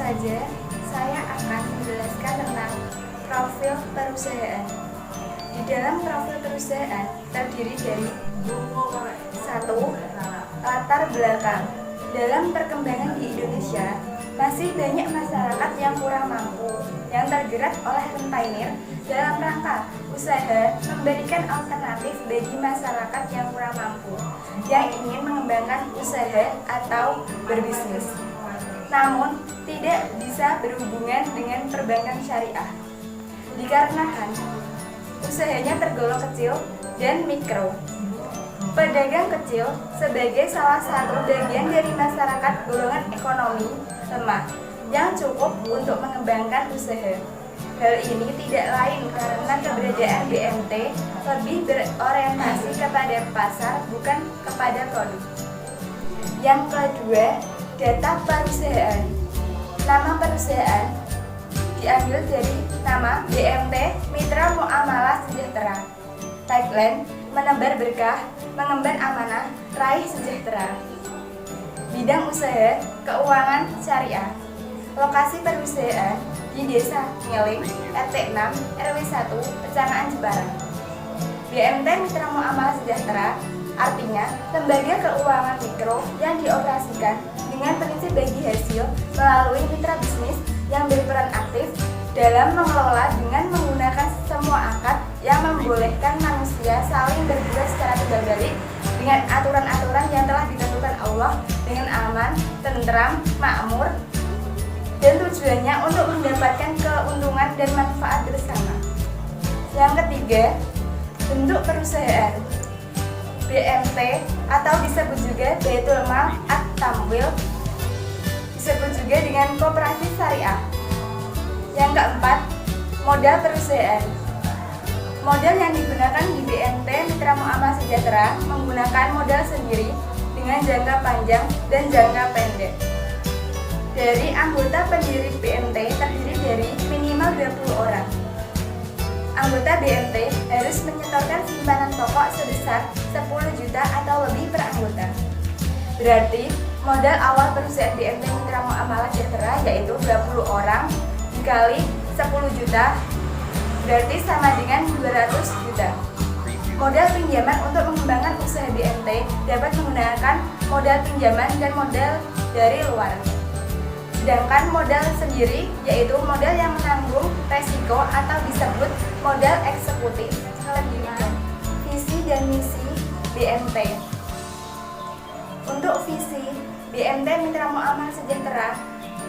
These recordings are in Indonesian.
saja saya akan menjelaskan tentang profil perusahaan. Di dalam profil perusahaan terdiri dari 1. Latar belakang. Dalam perkembangan di Indonesia, masih banyak masyarakat yang kurang mampu yang terjerat oleh rentenir dalam rangka usaha memberikan alternatif bagi masyarakat yang kurang mampu yang ingin mengembangkan usaha atau berbisnis, namun tidak bisa berhubungan dengan perbankan syariah dikarenakan usahanya tergolong kecil dan mikro. Pedagang kecil sebagai salah satu bagian dari masyarakat golongan ekonomi lemah yang cukup untuk mengembangkan usaha. Hal ini tidak lain karena keberadaan BMT lebih berorientasi kepada pasar bukan kepada produk. Yang kedua, data perusahaan. Nama perusahaan diambil dari nama BMT Mitra Muamalah Sejahtera. Tagline: menebar berkah, mengemban amanah, raih sejahtera. Bidang usaha keuangan syariah. Lokasi perusahaan di Desa Ngeling, RT 6, RW 1, Pecanaan Jepara. BMT Mitra Muamalah Sejahtera artinya lembaga keuangan mikro yang dioperasikan dengan prinsip bagi hasil melalui mitra bisnis yang berperan aktif dalam mengelola dengan menggunakan semua akad yang membolehkan manusia saling berbuat secara timbal balik dengan aturan-aturan yang telah ditentukan Allah dengan aman, tentram, makmur, dan tujuannya untuk mendapatkan keuntungan dan manfaat bersama. Yang ketiga, bentuk perusahaan. BMT atau disebut juga Baitul Mal At-Tamwil, disebut juga dengan koperasi syariah. Yang keempat, modal perusahaan. Modal yang digunakan di BMT Mitra Muamalah Sejahtera menggunakan modal sendiri dengan jangka panjang dan jangka pendek. Dari anggota pendiri BMT terdiri dari minimal 20 orang. Anggota BMT harus menyetorkan simpanan pokok sebesar 10 juta atau lebih per anggota. Berarti modal awal perusahaan BMT Mitra Muamalah Sejahtera yaitu 20 orang dikali 10 juta berarti sama dengan 200 juta. Modal pinjaman untuk mengembangkan usaha BMT dapat menggunakan modal pinjaman dan modal dari luar. Sedangkan modal sendiri yaitu modal yang menanggung resiko atau disebut modal eksekutif. Selanjutnya, visi dan misi BMT. Untuk visi, BMT Mitra Muamalah Sejahtera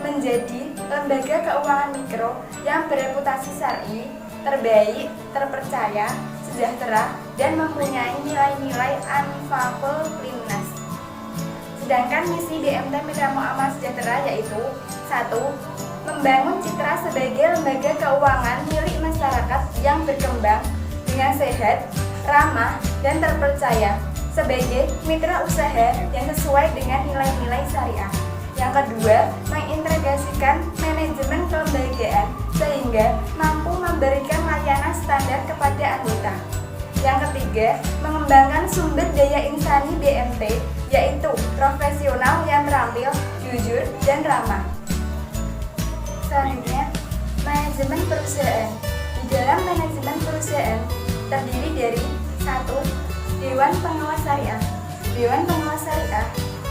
menjadi lembaga keuangan mikro yang bereputasi syar'i, terbaik, terpercaya, sejahtera, dan mempunyai nilai-nilai anfaqul linnas. Sedangkan misi BMT Mitra Muamalah Sejahtera yaitu 1. Membangun citra sebagai lembaga keuangan milik masyarakat yang berkembang dengan sehat, ramah, dan terpercaya sebagai mitra usaha yang sesuai dengan nilai-nilai syariah. Yang kedua, mengintegrasikan manajemen kelembagaan sehingga mampu memberikan layanan standar kepada anggota. Yang ketiga, mengembangkan sumber daya insani BMT yaitu profesional yang terampil, jujur, dan ramah. Selanjutnya, manajemen perusahaan. Di dalam manajemen perusahaan terdiri dari 1. Dewan Pengawas Syariah. Dewan Pengawas Syariah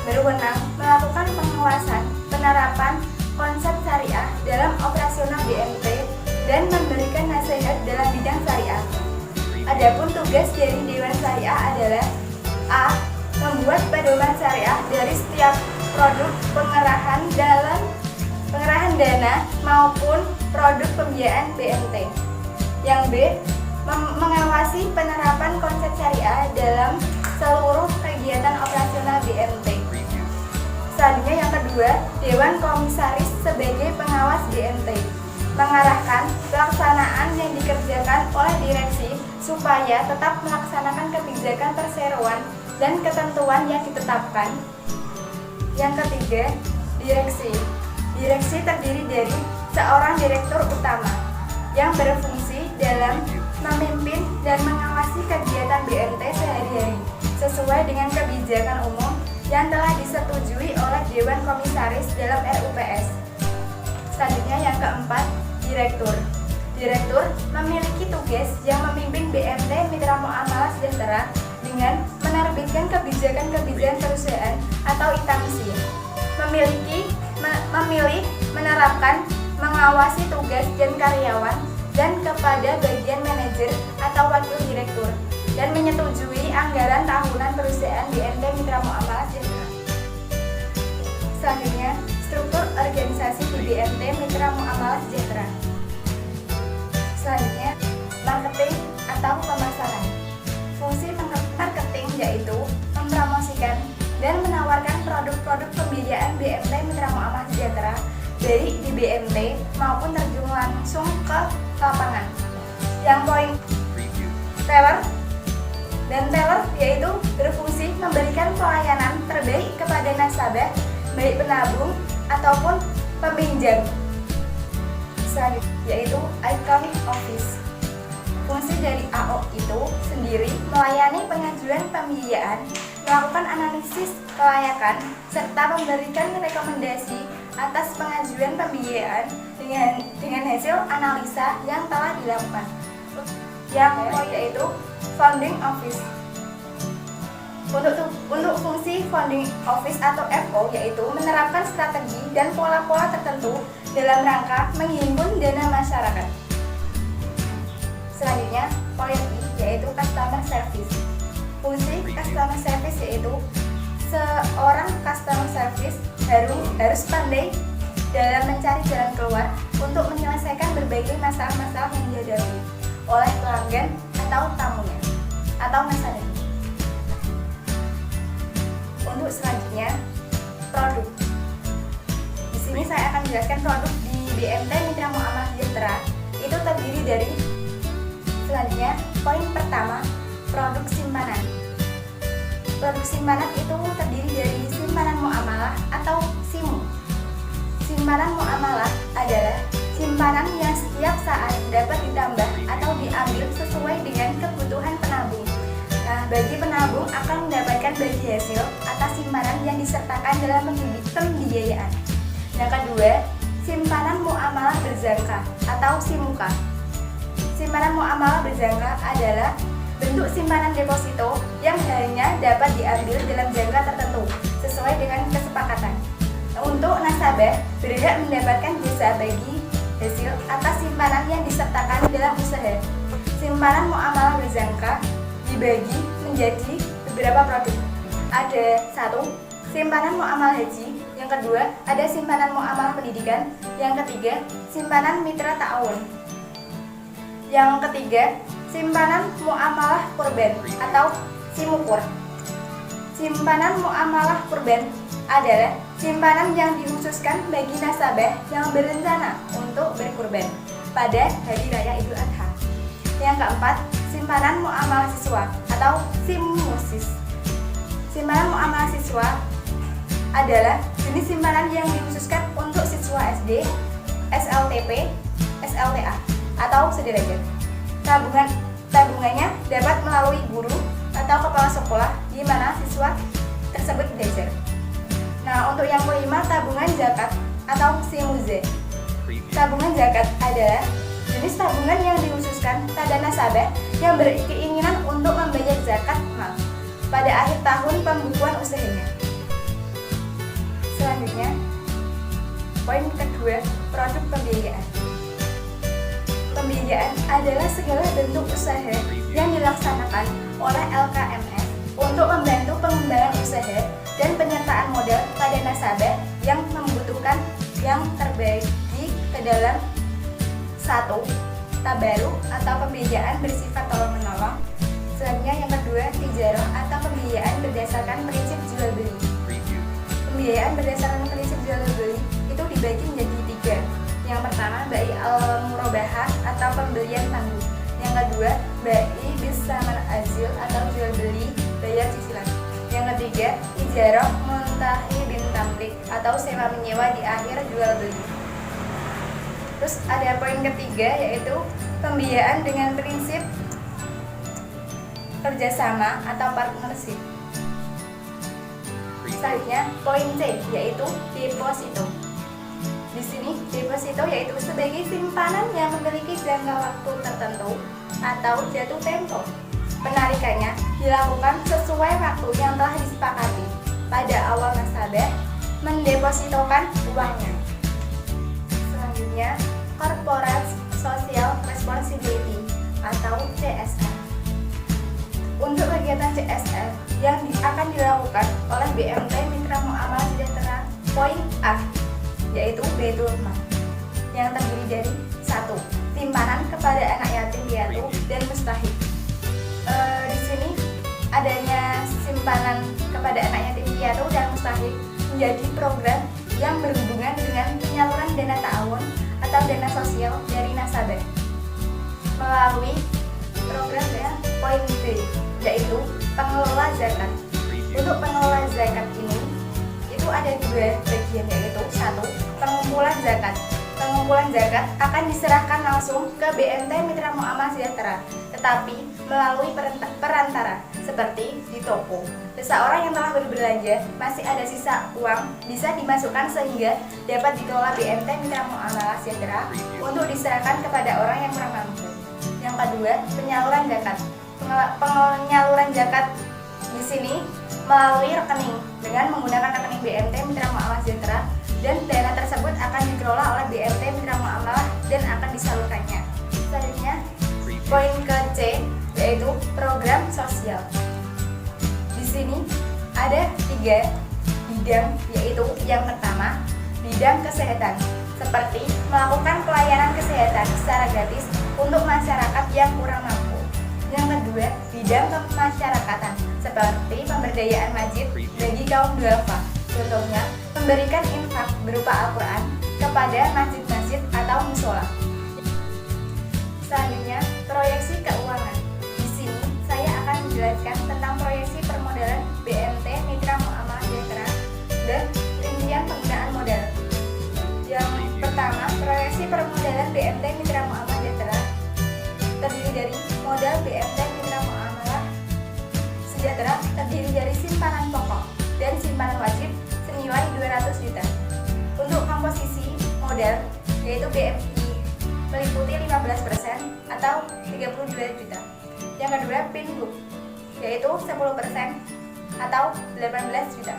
berwenang melakukan pengawasan penerapan konsep syariah dalam operasional BMT dan memberikan nasihat dalam bidang syariah. Adapun tugas dari Dewan Syariah adalah A. Membuat pedoman syariah dari setiap produk pengerahan dana maupun produk pembiayaan BMT. Yang B. Mengawasi penerapan konsep syariah dalam seluruh kegiatan operasional BMT. Selanjutnya yang kedua, Dewan Komisaris sebagai pengawas BMT mengarahkan pelaksanaan yang dikerjakan oleh direksi supaya tetap melaksanakan kebijakan perseroan dan ketentuan yang ditetapkan. Yang ketiga, direksi. Direksi terdiri dari seorang direktur utama yang berfungsi dalam memimpin dan mengawasi kegiatan BMT sehari-hari sesuai dengan kebijakan umum yang telah disetujui oleh Dewan Komisaris dalam RUPS. Selanjutnya yang keempat, direktur. Direktur memiliki tugas yang memimpin BMT Mitra Muamalah Sejahtera dengan menerbitkan kebijakan-kebijakan perusahaan atau instansi. Memilih, menerapkan, mengawasi tugas dan karyawan dan kepada bagian manajer atau wakil direktur dan menyetujui anggaran tahunan perusahaan BMT Mitra Muamalah Sejahtera. Selanjutnya, struktur organisasi di BMT Mitra Muamalah Sejahtera. Selanjutnya, marketing atau pemasaran. Fungsi marketing yaitu mempromosikan dan menawarkan produk-produk pembiayaan BMT Mitra Muamalah Sejahtera dari di BMT maupun terjun langsung ke lapangan. Yang poin teller dan teller yaitu berfungsi memberikan pelayanan terbaik kepada nasabah baik penabung ataupun peminjam. Selanjutnya yaitu account office. Fungsi dari AO itu sendiri melayani pengajuan pembiayaan, melakukan analisis kelayakan, serta memberikan rekomendasi atas pengajuan pembiayaan dengan hasil analisa yang telah dilakukan. Yang yaitu funding office. Untuk fungsi funding office atau FO yaitu menerapkan strategi dan pola-pola tertentu dalam rangka menghimpun dana masyarakat. Selanjutnya, poin I yaitu customer service. Fungsi customer service yaitu seorang customer service harus pandai dalam mencari jalan keluar untuk menyelesaikan berbagai masalah-masalah yang dihadapi oleh pelanggan atau tamunya atau nasabah. Untuk selanjutnya, produk. Di sini saya akan menjelaskan produk di BMT Mitra Muamalah Sejahtera itu terdiri dari selanjutnya, poin pertama, produk simpanan. Produk simpanan itu terdiri dari simpanan muamalah atau SIMU. Simpanan muamalah adalah simpanan yang setiap saat dapat ditambah atau diambil sesuai dengan kebutuhan penabung. Nah, bagi penabung akan mendapatkan bagi hasil atas simpanan yang disertakan dalam pembiayaan. Yang kedua, simpanan muamalah berjangka atau SIMUKA. Simpanan muamalah berjangka adalah bentuk simpanan deposito yang hanya dapat diambil dalam jangka tertentu sesuai dengan kesepakatan. Untuk nasabah berhak mendapatkan jasa bagi hasil atas simpanan yang disertakan dalam usaha. Simpanan muamalah berjangka dibagi menjadi beberapa produk. Ada 1. Simpanan muamalah haji. Yang kedua, ada simpanan muamalah pendidikan. Yang ketiga, simpanan mitra ta'awun. Yang ketiga, simpanan muamalah kurban atau SIMUKUR. Simpanan muamalah kurban adalah simpanan yang dikhususkan bagi nasabah yang berencana untuk berkurban pada hari raya Idul Adha. Yang keempat, simpanan muamalah siswa atau SIMMUSIS. Simpanan muamalah siswa adalah jenis simpanan yang dikhususkan untuk siswa SD, SLTP, SLTA atau sederajat. Tabungannya dapat melalui guru atau kepala sekolah di mana siswa tersebut belajar. Nah, untuk yang kelima, tabungan zakat atau SIMUZE. Tabungan zakat adalah jenis tabungan yang dikhususkan pada nasabah yang berkeinginan untuk membayar zakat mal pada akhir tahun pembukuan usahanya. Selanjutnya, poin kedua, produk pembiayaan. Pembiayaan adalah segala bentuk usaha yang dilaksanakan oleh LKMS untuk membantu pengembangan usaha dan penyertaan modal pada nasabah yang membutuhkan yang terbagi ke dalam 1. Tabaruk atau pembiayaan bersifat tolong-menolong. Selanjutnya yang kedua, tijarah atau pembiayaan berdasarkan prinsip jual beli. Pembiayaan berdasarkan prinsip jual beli itu dibagi menjadi 3. Yang pertama, bai al-murabahah atau pembelian tangguh. Yang kedua, bai bisaman azil atau jual beli bayar cicilan. Yang ketiga, ijarah muntahi bin tamlik atau sewa menyewa di akhir jual beli. Terus ada poin ketiga yaitu pembiayaan dengan prinsip kerjasama atau partnership. Selanjutnya poin C yaitu deposito. Di sini deposito yaitu sebagai simpanan yang memiliki jangka waktu tertentu atau jatuh tempo. Penarikannya dilakukan sesuai waktu yang telah disepakati pada awal nasabah mendepositokan uangnya. Selanjutnya, Corporate Social Responsibility atau CSR. Untuk kegiatan CSR yang akan dilakukan oleh BMT Mitra Muamalah Sejahtera, poin A yaitu Baitul Mal, yang terdiri dari 1. Simpanan kepada anak yatim piatu dan mustahik. Di sini adanya simpanan kepada anak yatim piatu dan mustahik menjadi program yang berhubungan dengan penyaluran dana ta'awun atau dana sosial dari nasabah melalui program ya poin B yaitu pengelola zakat. Untuk pengelola zakat ini itu ada 2 bagian, yaitu 1. Pengumpulan zakat. Pengumpulan zakat akan diserahkan langsung ke BMT Mitra Muamalah Sejahtera, tetapi melalui perantara seperti di toko. Seseorang yang telah berbelanja masih ada sisa uang bisa dimasukkan sehingga dapat dikelola BMT Mitra Muamalah Sejahtera untuk diserahkan kepada orang yang kurang mampu. Yang kedua, penyaluran zakat. Penyaluran zakat di sini melalui rekening dengan menggunakan rekening BMT Mitra Muamalah Sejahtera, dan dana tersebut akan dikelola oleh BMT Mitra Muamalah dan akan disalurkannya. Selanjutnya, poin ke C yaitu program sosial. Di sini ada 3 bidang, yaitu yang pertama bidang kesehatan, seperti melakukan pelayanan kesehatan secara gratis untuk masyarakat yang kurang mampu. Yang kedua, bidang kemasyarakatan, seperti pemberdayaan masjid bagi kaum duafa. Contohnya, memberikan infak berupa Al-Quran kepada masjid-masjid atau musola. Selanjutnya, proyeksi keuangan. Di sini saya akan menjelaskan tentang proyeksi permodalan BMT Mitra Muamalah Sejahtera dan rincian penggunaan modal. Yang pertama, proyeksi permodalan BMT Mitra Muamalah Sejahtera terdiri dari modal BMT Mitra Muamalah Sejahtera terdiri dari simpanan pokok dan simpanan wajib senilai 200 juta. Untuk komposisi modal yaitu BMI meliputi 15% atau 32 juta. Yang kedua, pinbook yaitu 10% atau 18 juta.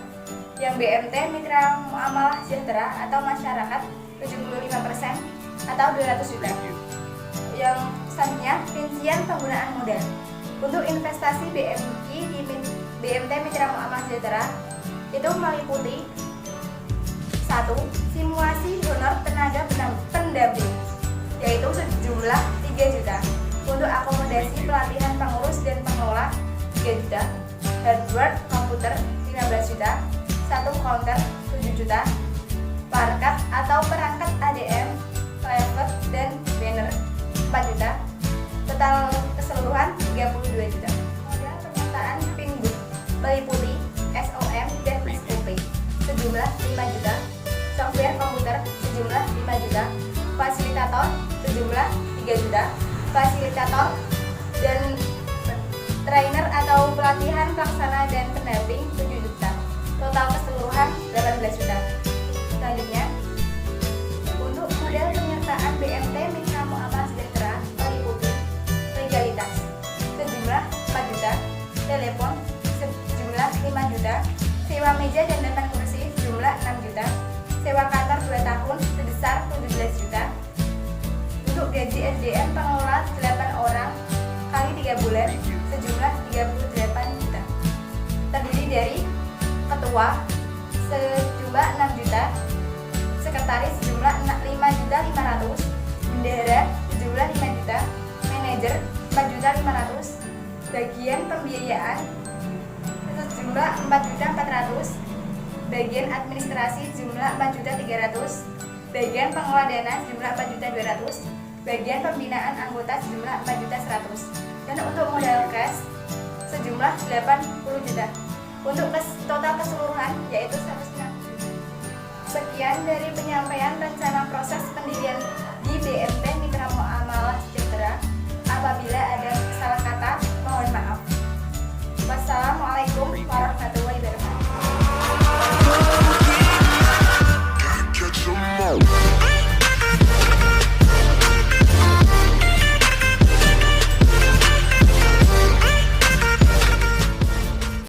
Yang BMT Mitra Muamalah Sejahtera atau masyarakat 75% atau 200 juta. Yang selanjutnya, rincian penggunaan modal. Untuk investasi BMI di BMT Mitra Muamalah Sejahtera itu meliputi 1. Simulasi honor tenaga pendamping yaitu sejumlah 3 juta. Untuk akomodasi pelatihan pengurus dan pengelola 3 juta. Hardware komputer 15 juta. 1 counter 7 juta. Parkat atau perangkat ADM, leaflet dan banner 4 juta. Total keseluruhan 32 juta. Modal penyertaan pinbook meliputi SOM dan SOP sejumlah 5 juta. Software komputer sejumlah 5 juta. Fasilitator sejumlah 3 juta. Fasilitator dan trainer atau pelatihan pelaksana dan pendamping 7 juta. Total keseluruhan 18 juta. Selanjutnya, untuk modal penyertaan BMT Mitra Muamalah Sejahtera meliputi legalitas sejumlah 4 juta, telepon sejumlah 5 juta, sewa meja dan daftar kursi sejumlah 6 juta, sewa kantor 2 tahun sebesar 17 juta. Untuk gaji SDM pengelola 8 orang kali 3 bulan sejumlah 38 juta. Terdiri dari ketua sejumlah 6 juta, sekretaris sejumlah 5.500.000, bendahara sejumlah 5 juta, manajer 4.500.000, bagian pembiayaan sejumlah 4.400.000, bagian administrasi sejumlah 4.300.000, bagian pengelola dana sejumlah 4.200.000, bagian pembinaan anggota sejumlah 4.100.000, dan untuk modal kas sejumlah 80 juta. Untuk total keseluruhan yaitu 160 juta. Sekian dari penyampaian rencana proses pendirian di BMT Mitra Muamalah Sejahtera. Apabila ada salah kata, mohon maaf. Wassalamualaikum warahmatullahi wabarakatuh.